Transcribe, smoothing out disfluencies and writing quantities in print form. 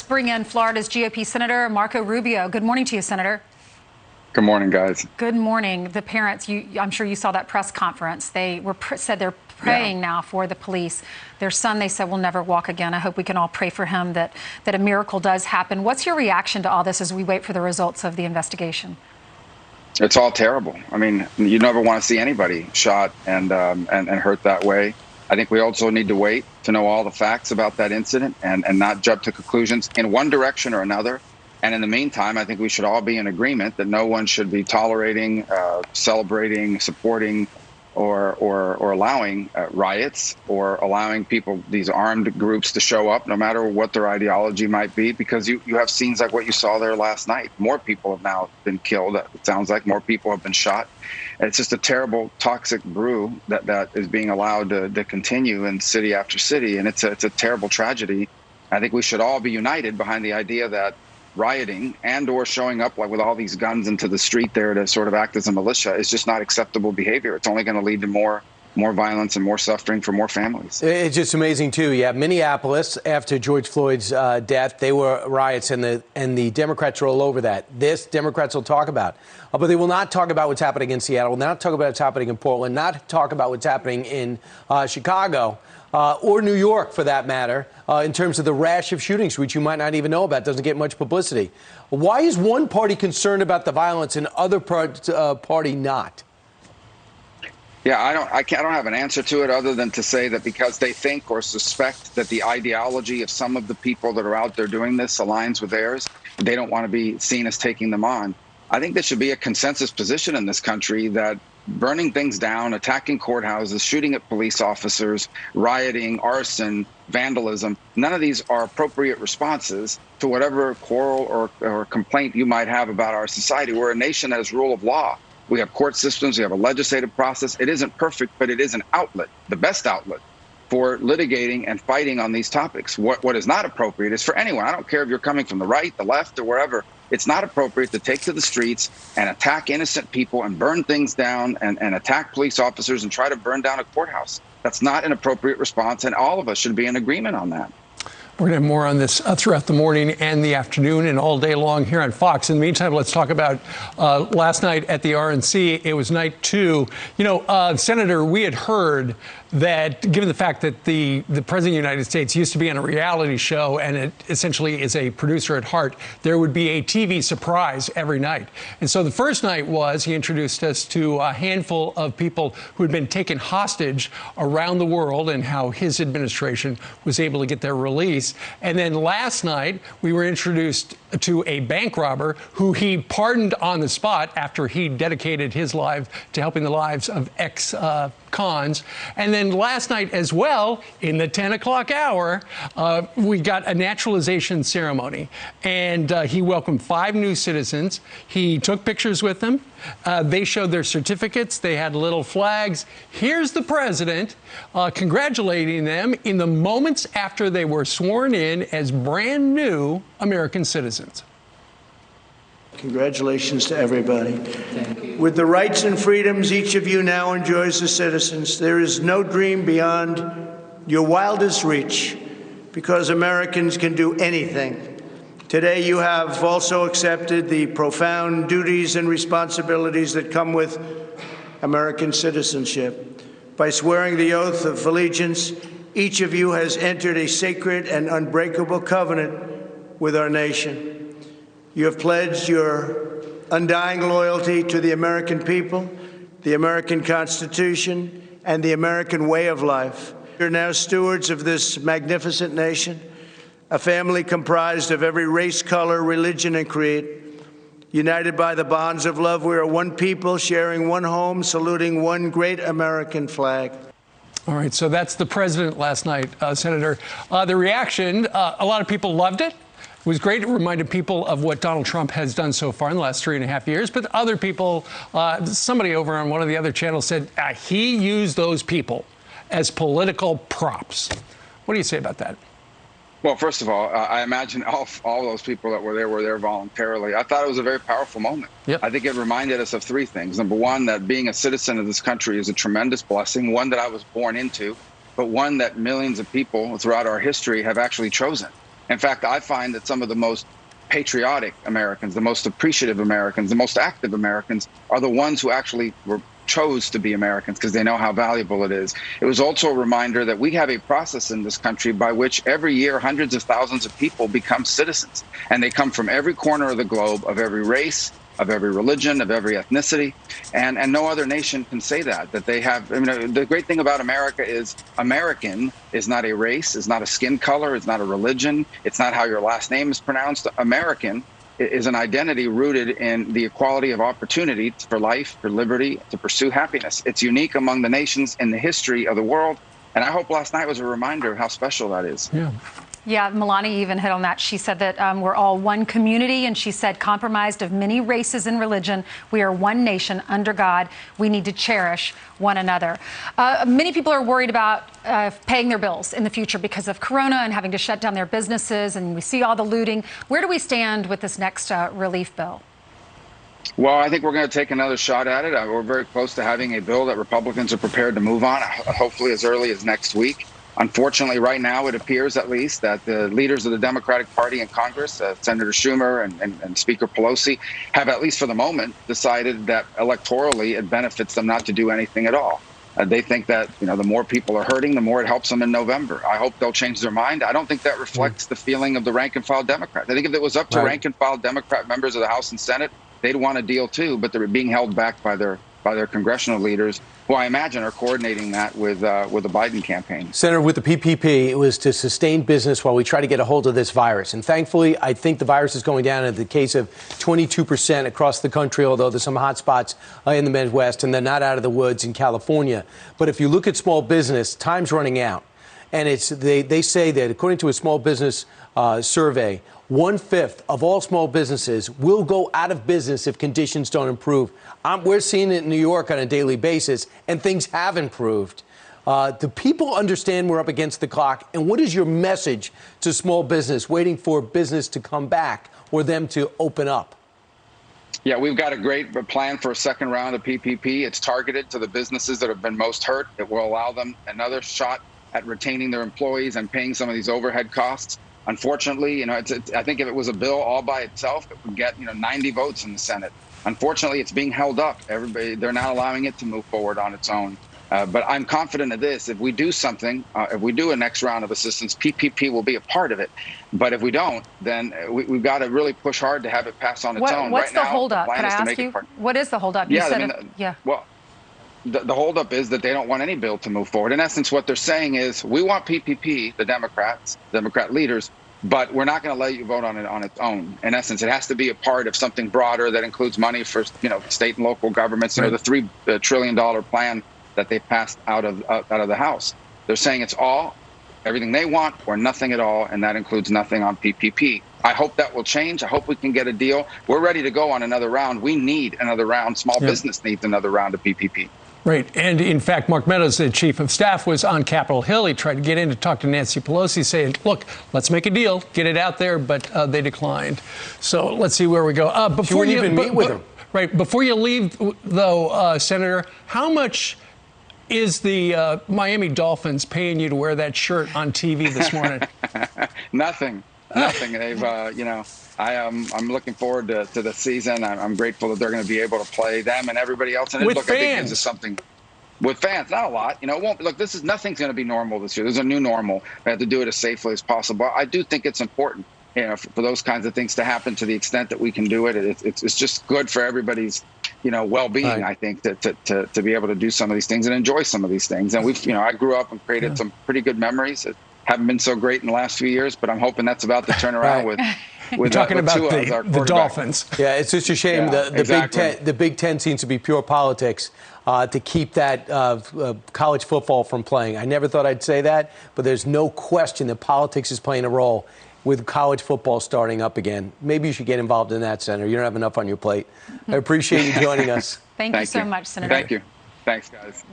bring in Florida's GOP Senator Marco Rubio. Good morning to you, Senator. Good morning, guys. Good morning. The parents, I'm sure you saw that press conference. They said they're praying now for the police. Their son, they said, will never walk again. I hope we can all pray for him that a miracle does happen. What's your reaction to all this as we wait for the results of the investigation? It's all terrible. I mean, you never want to see anybody shot and hurt that way. I think we also need to wait to know all the facts about that incident and not jump to conclusions in one direction or another. And in the meantime, I think we should all be in agreement that no one should be tolerating, celebrating, supporting, or allowing riots, or allowing people, these armed groups, to show up, no matter what their ideology might be, because you have scenes like what you saw there last night. More people have now been killed. It sounds like more people have been shot. And it's just a terrible, toxic brew that is being allowed to continue in city after city. And it's a terrible tragedy. I think we should all be united behind the idea that rioting and or showing up like with all these guns into the street there to sort of act as a militia is just not acceptable behavior. It's only going to lead to more violence and more suffering for more families. It's just amazing, too. Yeah, Minneapolis, after George Floyd's death, they were riots, and the Democrats are all over that. This, Democrats will talk about. But they will not talk about what's happening in Seattle, will not talk about what's happening in Portland, not talk about what's happening in Chicago. Or New York, for that matter, in terms of the rash of shootings, which you might not even know about, doesn't get much publicity. Why is one party concerned about the violence and other party not? Yeah, I don't have an answer to it other than to say that because they think or suspect that the ideology of some of the people that are out there doing this aligns with theirs, they don't want to be seen as taking them on. I think there should be a consensus position in this country that burning things down, attacking courthouses, shooting at police officers, rioting, arson, vandalism, none of these are appropriate responses to whatever quarrel or complaint you might have about our society. We're a nation that has rule of law. We have court systems, we have a legislative process. It isn't perfect, but it is an outlet, the best outlet for litigating and fighting on these topics. What is not appropriate is for anyone, I don't care if you're coming from the right, the left, or wherever, it's not appropriate to take to the streets and attack innocent people and burn things down and attack police officers and try to burn down a courthouse. That's not an appropriate response, and all of us should be in agreement on that. We're going to have more on this throughout the morning and the afternoon and all day long here on Fox. In the meantime, let's talk about last night at the RNC. It was night 2. You know, Senator, we had heard that given the fact that the President of the United States used to be on a reality show and it essentially is a producer at heart, there would be a TV surprise every night. And so the first night was he introduced us to a handful of people who had been taken hostage around the world and how his administration was able to get their release. And then last night, we were introduced to a bank robber who he pardoned on the spot after he dedicated his life to helping the lives of ex-cons. And then last night as well, in the 10 o'clock hour, we got a naturalization ceremony. And he welcomed 5 new citizens. He took pictures with them. They showed their certificates. They had little flags. Here's the president congratulating them in the moments after they were sworn in as brand new American citizens. Congratulations to everybody. Thank you. With the rights and freedoms each of you now enjoys as citizens, there is no dream beyond your wildest reach, because Americans can do anything. Today, you have also accepted the profound duties and responsibilities that come with American citizenship. By swearing the oath of allegiance, each of you has entered a sacred and unbreakable covenant with our nation. You have pledged your undying loyalty to the American people, the American Constitution, and the American way of life. You're now stewards of this magnificent nation, a family comprised of every race, color, religion, and creed. United by the bonds of love, we are one people, sharing one home, saluting one great American flag. All right, so that's the president last night, Senator. The reaction, a lot of people loved it. It was great. It reminded people of what Donald Trump has done so far in the last 3.5 years. But other people, somebody over on one of the other channels said he used those people as political props. What do you say about that? Well, first of all, I imagine all those people that were there voluntarily. I thought it was a very powerful moment. Yep. I think it reminded us of 3 things. Number one, that being a citizen of this country is a tremendous blessing, one that I was born into, but one that millions of people throughout our history have actually chosen. In fact, I find that some of the most patriotic Americans, the most appreciative Americans, the most active Americans are the ones who actually chose to be Americans because they know how valuable it is. It was also a reminder that we have a process in this country by which every year hundreds of thousands of people become citizens, and they come from every corner of the globe, of every race, of every religion, of every ethnicity, and no other nation can say that they have. I mean, the great thing about America is American is not a race, is not a skin color, it's not a religion, it's not how your last name is pronounced. American is an identity rooted in the equality of opportunity for life, for liberty, to pursue happiness. It's unique among the nations in the history of the world, and I hope last night was a reminder of how special that is. Yeah, Melania even hit on that. She said that we're all one community, and she said, compromised of many races and religion, we are one nation under God. We need to cherish one another. Many people are worried about paying their bills in the future because of Corona and having to shut down their businesses, and we see all the looting. Where do we stand with this next relief bill? Well, I think we're going to take another shot at it. We're very close to having a bill that Republicans are prepared to move on, hopefully as early as next week. Unfortunately, right now, it appears at least that the leaders of the Democratic Party in Congress, Senator Schumer and Speaker Pelosi, have, at least for the moment, decided that electorally it benefits them not to do anything at all. They think that, the more people are hurting, the more it helps them in November. I hope they'll change their mind. I don't think that reflects the feeling of the rank and file Democrats. I think if it was up to rank and file Democrat members of the House and Senate, they'd want a deal too, but they're being held back by their congressional leaders, who I imagine are coordinating that with the Biden campaign. Senator, with the PPP, it was to sustain business while we try to get a hold of this virus. And thankfully, I think the virus is going down in the case of 22% across the country, although there's some hot spots in the Midwest, and they're not out of the woods in California. But if you look at small business, time's running out. And they say that according to a small business survey, 1/5 of all small businesses will go out of business if conditions don't improve. We're seeing it in New York on a daily basis, and things have improved. Do people understand we're up against the clock? And what is your message to small business waiting for business to come back or them to open up? Yeah, we've got a great plan for a second round of PPP. It's targeted to the businesses that have been most hurt. It will allow them another shot at retaining their employees and paying some of these overhead costs. Unfortunately, I think if it was a bill all by itself, it would get 90 votes in the Senate. Unfortunately, it's being held up. They're not allowing it to move forward on its own. But I'm confident of this. If we do something, if we do a next round of assistance, PPP will be a part of it. But if we don't, then we've got to really push hard to have it pass on its own. What's the holdup? Could I ask you? What is the holdup? Well, the holdup is that they don't want any bill to move forward. In essence, what they're saying is, we want PPP, the Democrat leaders, but we're not going to let you vote on it on its own. In essence, it has to be a part of something broader that includes money for state and local governments. The $3 trillion plan that they passed out of the House. They're saying it's everything they want or nothing at all, and that includes nothing on PPP. I hope that will change. I hope we can get a deal. We're ready to go on another round. We need another round. Small business needs another round of PPP. Right. And in fact, Mark Meadows, the chief of staff, was on Capitol Hill. He tried to get in to talk to Nancy Pelosi, saying, look, let's make a deal, get it out there. But they declined. So let's see where we go. Before you even meet with them. Right. Before you leave, though, Senator, how much is the Miami Dolphins paying you to wear that shirt on TV this morning? Nothing. They've, I'm looking forward to the season. I'm grateful that they're going to be able to play them and everybody else. And with look, fans. I think it gives us something. With fans, not a lot. It won't. Look, nothing's going to be normal this year. There's a new normal. We have to do it as safely as possible. I do think it's important, for those kinds of things to happen to the extent that we can do it. It's just good for everybody's, well-being. Right. I think to be able to do some of these things and enjoy some of these things. And I grew up and created some pretty good memories. Haven't been so great in the last few years, but I'm hoping that's about to turn around with talking about the Dolphins. Yeah, it's just a shame. The Big Ten seems to be pure politics to keep that college football from playing. I never thought I'd say that, but there's no question that politics is playing a role with college football starting up again. Maybe you should get involved in that, Senator. You don't have enough on your plate. I appreciate you joining us. Thank you so much, Senator. Thank you. Thanks, guys.